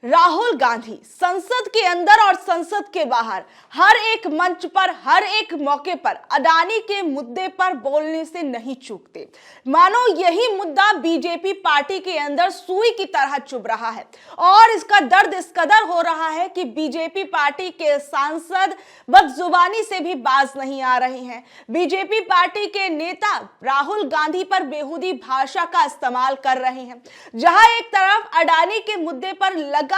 राहुल गांधी संसद के अंदर और संसद के बाहर हर एक मंच पर हर एक मौके पर अडानी के मुद्दे पर बोलने से नहीं चूकते। मानो यही मुद्दा बीजेपी पार्टी के अंदर सुई की तरह चुभ रहा है और इसका दर्द इस कदर हो रहा है कि बीजेपी पार्टी के सांसद बदजुबानी से भी बाज नहीं आ रहे हैं। बीजेपी पार्टी के नेता राहुल गांधी पर बेहुदी भाषा का इस्तेमाल कर रहे हैं। जहां एक तरफ अडानी के मुद्दे पर लगातार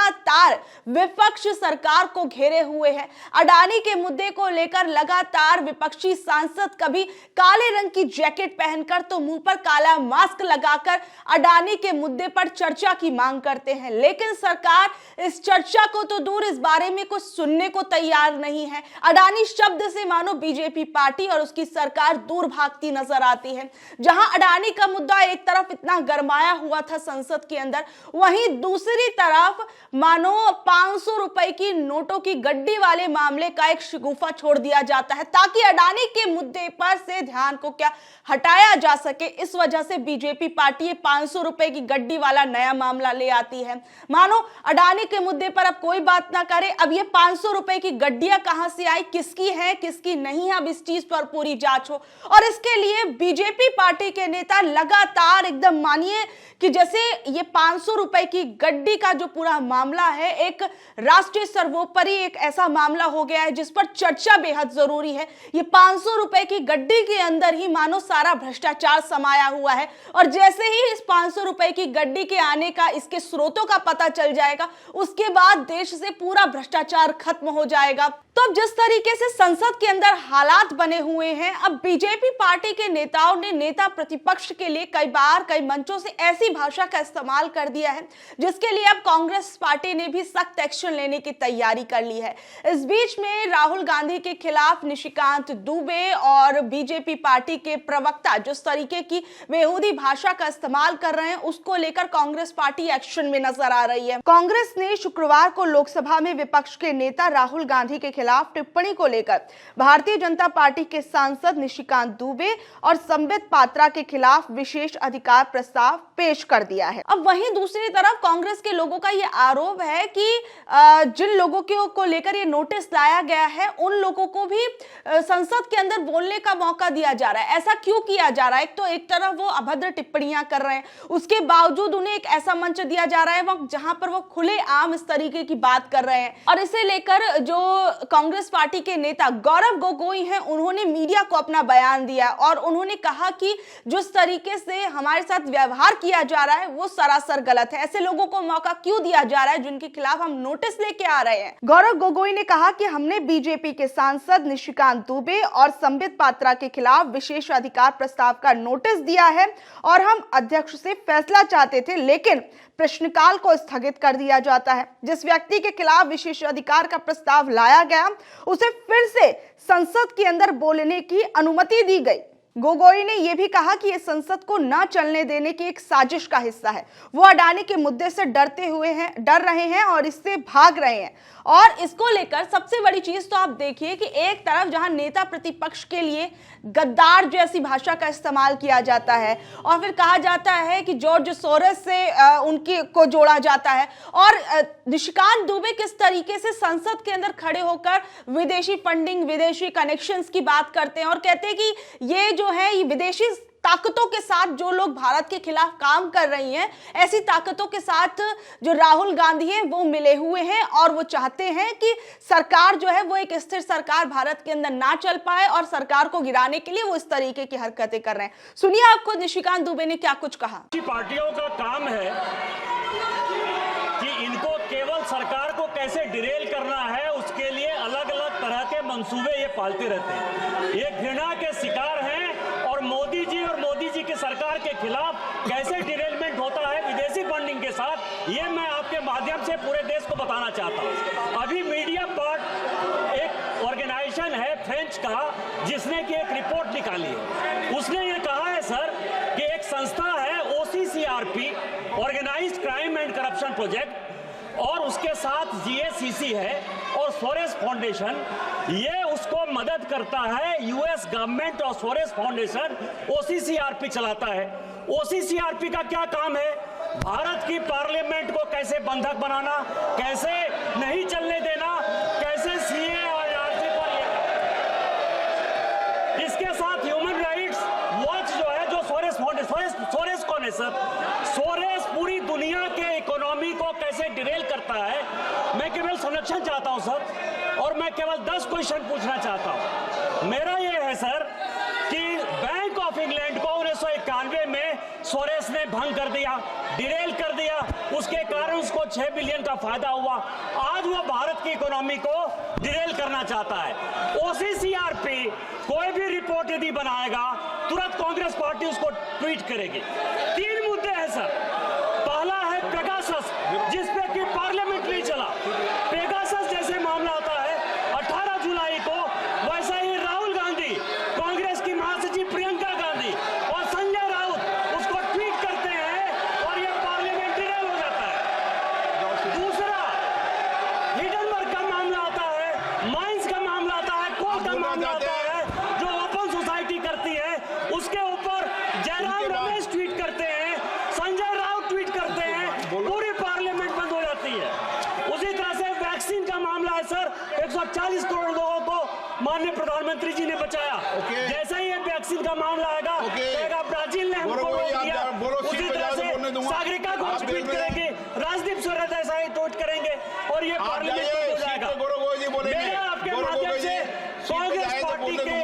विपक्ष सरकार को घेरे हुए है। अडानी के मुद्दे को लेकर लगातार विपक्षी सांसद कभी काले रंग की जैकेट पहनकर तो मुंह पर काला मास्क लगाकर अडानी के मुद्दे पर चर्चा की मांग करते हैं, लेकिन सरकार इस चर्चा को तो दूर इस बारे में कुछ सुनने को तैयार नहीं है। अडानी शब्द से मानो बीजेपी पार्टी और उसकी सरकार दूर भागती नजर आती है। जहां अडानी का मुद्दा एक तरफ इतना गरमाया हुआ था संसद के अंदर, वहीं दूसरी तरफ मानो 500 रुपए की नोटों की गड्डी वाले मामले का एक शगुफा छोड़ दिया जाता है ताकि अडानी के मुद्दे पर से ध्यान को क्या हटाया जा सके। इस वजह से बीजेपी पार्टी 500 रुपए की गड्डी वाला नया मामला ले आती है। मानो अडानी के मुद्दे पर अब कोई बात ना करे, अब ये 500 रुपए की गड्डियां कहां से आई, किसकी है किसकी नहीं है, अब इस चीज पर पूरी जांच हो। और इसके लिए बीजेपी पार्टी के नेता लगातार एकदम मानिए कि जैसे ये 500 रुपए की गड्डी का जो पूरा मामला है एक राष्ट्रीय सर्वोपरि एक ऐसा मामला हो गया है जिस पर चर्चा बेहद जरूरी है। ये 500 रुपए की गड्डी के अंदर ही मानो सारा भ्रष्टाचार समाया हुआ है और जैसे ही इस 500 रुपए की गड्डी के आने का इसके स्रोतों का पता चल जाएगा, उसके बाद देश से पूरा भ्रष्टाचार खत्म हो जाएगा। तो अब जिस तरीके से संसद के अंदर हालात बने हुए हैं, अब बीजेपी पार्टी के नेताओं ने नेता प्रतिपक्ष के लिए कई बार कई मंचों से ऐसी भाषा का इस्तेमाल कर दिया है जिसके लिए अब कांग्रेस पार्टी ने भी सख्त एक्शन लेने की तैयारी कर ली है। इस बीच में राहुल गांधी के खिलाफ निशिकांत दुबे और बीजेपी पार्टी के प्रवक्ता जिस तरीके की बेहुदी भाषा का इस्तेमाल कर रहे हैं, उसको लेकर कांग्रेस पार्टी एक्शन में नजर आ रही है। कांग्रेस ने शुक्रवार को लोकसभा में विपक्ष के नेता राहुल गांधी के खिलाफ टिप्पणी को लेकर भारतीय जनता पार्टी के सांसद निशिकांत दुबे और संबित पात्रा के खिलाफ विशेष अधिकार प्रस्ताव पेश कर दिया है। अब वहीं दूसरी तरफ कांग्रेस के लोगों का यह आरोप है कि जिन लोगों को लेकर ये नोटिस लाया गया है उन लोगों को भी संसद के अंदर बोलने का मौका दिया जा रहा है। ऐसा क्यों किया जा रहा है? एक तो एक तरफ वो अभद्र टिप्पणियां कर रहे हैं, उसके बावजूद उन्हें एक ऐसा मंच दिया जा रहा है जहां पर वो खुले आम इस तरीके की बात कर रहे हैं। और इसे लेकर जो कांग्रेस पार्टी के नेता गौरव गोगोई हैं, उन्होंने मीडिया को अपना बयान दिया और उन्होंने कहा कि जिस तरीके से हमारे साथ व्यवहार किया जा रहा है वो सरासर गलत है। ऐसे लोगों को मौका क्यों दिया जा रहा है जिनके खिलाफ हम नोटिस लेके आ रहे हैं। गौरव गोगोई ने कहा कि हमने बीजेपी के सांसद निशिकांत दुबे और संबित पात्रा के खिलाफ विशेष अधिकार प्रस्ताव का नोटिस दिया है और हम अध्यक्ष से फैसला चाहते थे, लेकिन प्रश्नकाल को स्थगित कर दिया जाता है। जिस व्यक्ति के खिलाफ विशेष अधिकार का प्रस्ताव लाया गया उसे फिर से संसद के अंदर बोलने की अनुमति दी गई। गोगोई ने यह भी कहा कि यह संसद को न चलने देने की एक साजिश का हिस्सा है। वो अडानी के मुद्दे से डर रहे हैं और इससे भाग रहे हैं। और इसको लेकर सबसे बड़ी चीज तो आप देखिए कि एक तरफ जहां नेता प्रतिपक्ष के लिए गद्दार जैसी भाषा का इस्तेमाल किया जाता है और फिर कहा जाता है कि जॉर्ज सोरोस से उनकी को जोड़ा जाता है, और निशिकांत दुबे किस तरीके से संसद के अंदर खड़े होकर विदेशी फंडिंग विदेशी कनेक्शंस की बात करते हैं और कहते हैं कि ये जो है ये विदेशी ताकतों के साथ जो लोग भारत के खिलाफ काम कर रही हैं, ऐसी ताकतों के साथ जो राहुल गांधी हैं वो मिले हुए हैं और वो चाहते हैं कि सरकार जो है वो एक स्थिर सरकार भारत के अंदर ना चल पाए और सरकार को गिराने के लिए वो इस तरीके की हरकतें कर रहे हैं। सुनिए आपको निशिकांत दुबे ने क्या कुछ कहा। पार्टियों का काम है कि इनको केवल सरकार को कैसे डिरेल करना है, उसके लिए अलग अलग तरह के मंसूबे ये पालते रहते हैं। ये घृणा के शिकार हैं और मोदी जी की सरकार के खिलाफ कैसे डिरेलमेंट होता है विदेशी फंडिंग के साथ, ये मैं आपके माध्यम से पूरे देश को बताना चाहता हूँ। अभी मीडिया पार्ट एक ऑर्गेनाइजेशन है फ्रेंच का जिसने की एक रिपोर्ट निकाली है। उसने ये कहा है सर कि एक संस्था है OCCRP, organized crime and corruption project, और उसके साथ GACC है और सोरेस फाउंडेशन, ये उसको मदद करता है। US गवर्नमेंट और सोरेस फाउंडेशन OCCRP चलाता है। OCCRP का क्या काम है भारत की पार्लियामेंट को कैसे बंधक बनाना, कैसे नहीं चलने देना, कैसे सीए और आरसी पर इसके साथ ह्यूमन राइट्स वॉच जो है, जो सोरेस फाउंडेशन, सोरेस कौन है सर? सोरेस पूरी दुनिया के इकोनॉमी को कैसे डिरेल करता है। मैं केवल संरक्षण चाहता हूं सर, और मैं केवल 10 क्वेश्चन पूछना चाहता हूं। मेरा ये है सर कि बैंक ऑफ इंग्लैंड को 1991 में सोरेस ने भंग कर दिया, डिरेल कर दिया, उसके कारण उसको 6 बिलियन का फायदा हुआ। आज वो भारत की इकोनॉमी को डिरेल करना चाहता है। ओसीसीआरपी कोई भी रिपोर्ट यदि बनाएगा, तुरंत कांग्रेस पार्टी उसको ट्वीट करेगी। 3 मुद्दे हैं सर। पहला है पेगासस, जिसपे कि पार्लियामेंट नहीं चला। पेगासस जैसे मामला आता है 18 जुलाई को, वैसा ही राहुल गांधी, कांग्रेस की महासचिव प्रियंका गांधी और संजय राउत उसको ट्वीट करते हैं और ये पार्लियामेंट डिरेल हो जाता है। दूसरा, हिडनबर्ग का मामला आता है, माइंस का मामला आता है, कोल का मामला आता है, जो ओपन सोसाइटी करती है, उसके ऊपर जयराम रमेश ट्वीट करते हैं, संजय राउत ट्वीट करते हैं, पूरी पार्लियामेंट बंद हो जाती है। उसी तरह से वैक्सीन का मामला है सर, 140 करोड़ लोगों को माननीय प्रधानमंत्री जी ने बचाया। जैसा ही ये वैक्सीन का मामला आएगा, ब्राजील ने हमको रोक दिया। उसी तरह से सागरिका घोष ट्वीट करेंगे, राजदीप सरदेसाई ट्वीट करेंगे और ये पार्लियामेंट बंद हो जाएगा। मेरा आपके माध्यम से कांग्रेस पार्टी के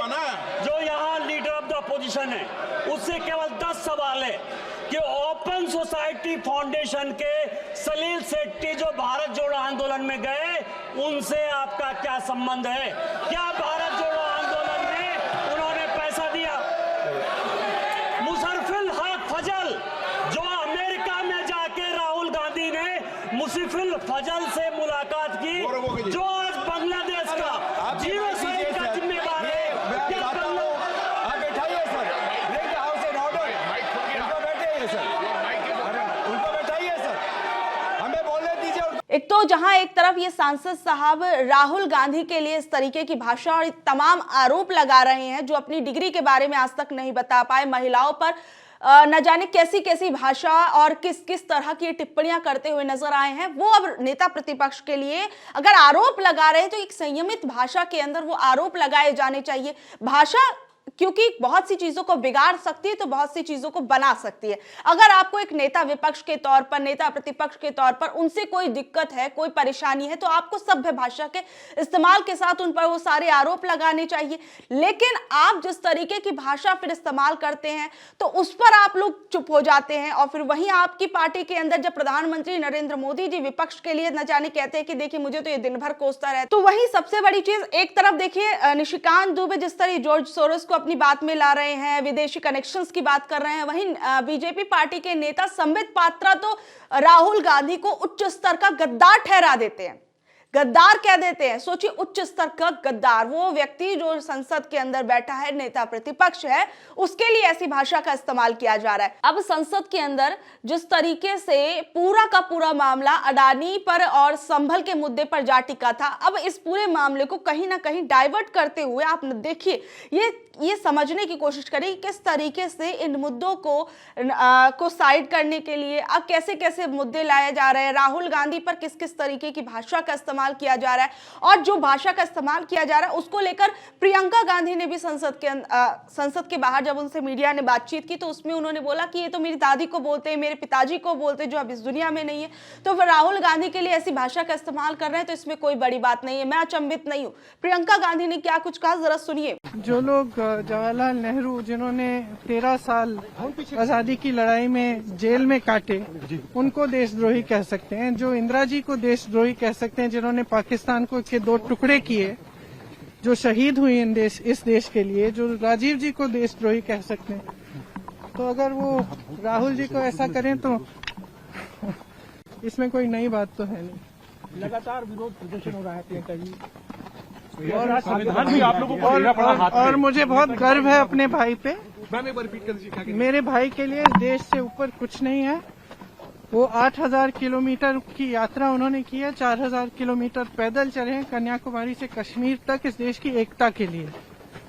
जो यहाँ लीडर ऑफ द अपोजिशन है, उससे केवल 10 सवाल है कि ओपन सोसाइटी फाउंडेशन के सलील शेट्टी जो भारत जोड़ो आंदोलन में गए, उनसे आपका क्या संबंध है? क्या भारत जोड़ो आंदोलन में उन्होंने पैसा दिया? मुशर्रफुल हक फजल, जो अमेरिका में जाके राहुल गांधी ने मुशर्रफुल फजल से मुलाकात की, जो आज बांग्लादेश का जीनोसाइड का जिम्मेदार है। क्या कर लो? आप बैठाइए sir, break the house and order. उनको बैठाइए सर, उनको बैठाइए सर, हमें बोलने दीजिए। एक तो जहां एक तरफ ये सांसद साहब राहुल गांधी के लिए इस तरीके की भाषा और तमाम आरोप लगा रहे हैं, जो अपनी डिग्री के बारे में आज तक नहीं बता पाए, महिलाओं पर न जाने कैसी कैसी भाषा और किस किस तरह की टिप्पणियां करते हुए नजर आए हैं। वो अब नेता प्रतिपक्ष के लिए अगर आरोप लगा रहे हैं तो एक संयमित भाषा के अंदर वो आरोप लगाए जाने चाहिए। भाषा क्योंकि बहुत सी चीजों को बिगाड़ सकती है तो बहुत सी चीजों को बना सकती है। अगर आपको एक नेता विपक्ष के तौर पर, नेता प्रतिपक्ष के तौर पर उनसे कोई दिक्कत है, कोई परेशानी है, तो आपको सभ्य भाषा के इस्तेमाल के साथ उन पर वो सारे आरोप लगाने चाहिए। लेकिन आप जिस तरीके की भाषा फिर इस्तेमाल करते हैं तो उस पर आप लोग चुप हो जाते हैं, और फिर वहीं आपकी पार्टी के अंदर जब प्रधानमंत्री नरेंद्र मोदी जी विपक्ष के लिए न जाने कहते हैं कि देखिए मुझे तो ये दिन भर कोसता रहता है। तो वहीं सबसे बड़ी चीज, एक तरफ देखिए निशिकांत दुबे जिस तरह जॉर्ज सोरोस को अपनी बात में ला रहे हैं, विदेशी कनेक्शंस की बात कर रहे हैं, वहीं बीजेपी पार्टी के नेता संबित पात्रा तो राहुल गांधी को उच्च स्तर का गद्दार ठहरा देते हैं। गद्दार कह देते हैं। सोचिए, उच्च स्तर का गद्दार, वो व्यक्ति जो संसद के अंदर बैठा है, नेता प्रतिपक्ष है, उसके लिए ऐसी भाषा का इस्तेमाल किया जा रहा है। अब संसद के अंदर जिस तरीके से पूरा का पूरा मामला अडानी पर और संभल के मुद्दे पर जा टिका था, अब इस पूरे मामले को कहीं ना कहीं डाइवर्ट करते हुए आप देखिए, ये समझने की कोशिश करें किस तरीके से इन मुद्दों को साइड करने के लिए अब कैसे कैसे मुद्दे लाए जा रहे हैं, राहुल गांधी पर किस किस तरीके की भाषा का इस्तेमाल किया जा रहा है, और जो भाषा का इस्तेमाल किया जा रहा है उसको लेकर प्रियंका गांधी ने भी संसद के बाहर जब उनसे मीडिया ने बातचीत की तो उसमें उन्होंने बोला कि ये तो मेरी दादी को बोलते हैं, मेरे पिताजी को बोलते हैं, जो अब इस दुनिया में नहीं है, तो फिर राहुल गांधी के लिए ऐसी भाषा का इस्तेमाल कर रहे हैं, तो इसमें कोई बड़ी बात नहीं है। मैं अचंभित नहीं हूँ। प्रियंका गांधी ने क्या कुछ कहा, जरा सुनिए। जो लोग जवाहरलाल नेहरू जिन्होंने 13 साल आजादी की लड़ाई में जेल में काटे, उनको देशद्रोही कह सकते हैं। जो इंदिरा जी को देशद्रोही कह सकते हैं, जिन्होंने पाकिस्तान को के 2 टुकड़े किए, जो शहीद हुई इस देश के लिए, जो राजीव जी को देशद्रोही कह सकते हैं। तो अगर वो राहुल जी को ऐसा करें तो इसमें कोई नई बात तो है नहीं। लगातार विरोध प्रदर्शन हो रहा है प्रियंका जी, और मुझे बहुत गर्व है अपने भाई पे। मेरे भाई के लिए देश से ऊपर कुछ नहीं है। वो 8000 किलोमीटर की यात्रा उन्होंने की है, 4000 किलोमीटर पैदल चले हैं कन्याकुमारी से कश्मीर तक, इस देश की एकता के लिए।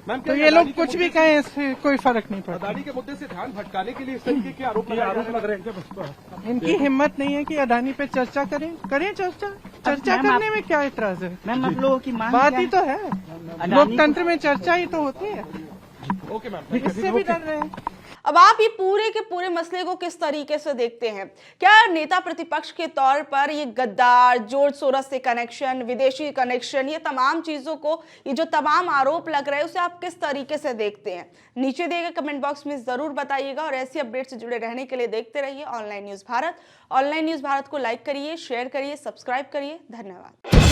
मैम, तो ये लोग कुछ भी कहें, इससे कोई फर्क नहीं पड़ता। अदानी के मुद्दे से ध्यान भटकाने के लिए इस तरीके के आरोप लग रहे हैं। इनकी हिम्मत नहीं है कि अदानी पे चर्चा करें चर्चा करने में क्या एतराज है? मैम, आप लोगों की मांग बात क्या ही है? तो है, लोकतंत्र में चर्चा ही तो होती है, ओके मैम, इससे भी डर रहे हैं। अब आप ये पूरे के पूरे मसले को किस तरीके से देखते हैं? क्या नेता प्रतिपक्ष के तौर पर ये गद्दार, जॉर्ज सोरोस से कनेक्शन, विदेशी कनेक्शन, ये तमाम चीजों को, ये जो तमाम आरोप लग रहे हैं, उसे आप किस तरीके से देखते हैं? नीचे दिए गए कमेंट बॉक्स में जरूर बताइएगा और ऐसी अपडेट से जुड़े रहने के लिए देखते रहिए online news Bharat. Online news Bharat को लाइक करिए, शेयर करिए, सब्सक्राइब करिए। धन्यवाद।